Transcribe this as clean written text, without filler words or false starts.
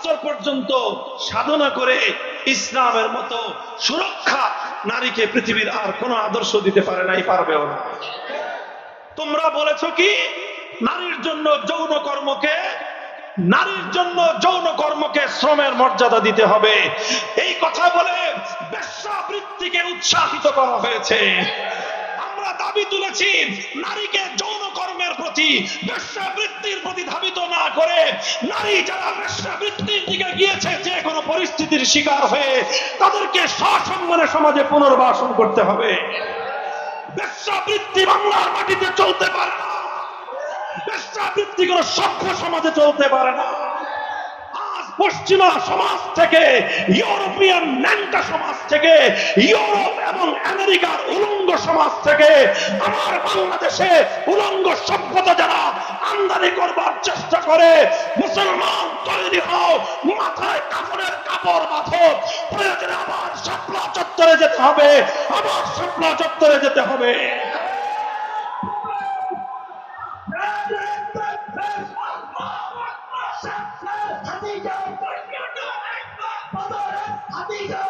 বছর পর্যন্ত সাধনা করে ইসলামের মতো সুরক্ষা নারীকে পৃথিবীর আর কোনো আদর্শ দিতে পারে নাই, পারবেও না। তোমরা বলেছো কি নারীর জন্য যৌন কর্মকে শ্রমের মর্যাদা দিতে হবে, এই কথা বলে বেশ্যাবৃত্তিকে উৎসাহিত করা হয়েছে। আমরা দাবি তুলেছি নারীকে যৌন কর্মের প্রতি, বেশ্যাবৃত্তির প্রতি ধাবিত না করে নারী যারা বেশ্যাবৃত্তির দিকে গিয়েছে যে কোনো পরিস্থিতির শিকার হয়ে তাদেরকে সসম্মানে সমাজে পুনর্বাসন করতে হবে। বেশ্যাবৃত্তি বাংলার মাটিতে চলতে পারে না, বেশ্যাবৃত্তি কোন সভ্য সমাজে চলতে পারে না। আজ পশ্চিমা সমাজ থেকে, ইউরোপিয়ান ন্যাংটা সমাজ থেকে, ইউরোপ এবং আমেরিকার উলঙ্গ সমাজ থেকে আমার বাংলাদেশে উলঙ্গ সভ্যতা যারা আমদানি করবার চেষ্টা করে, মুসলমান তৈরি হও, মাথায় কাফনের কাপড় বাঁধো, প্রয়োজনে আবার শাপলা চত্বরে যেতে হবে, আবার শাপলা চত্বরে যেতে হবে। Hadija,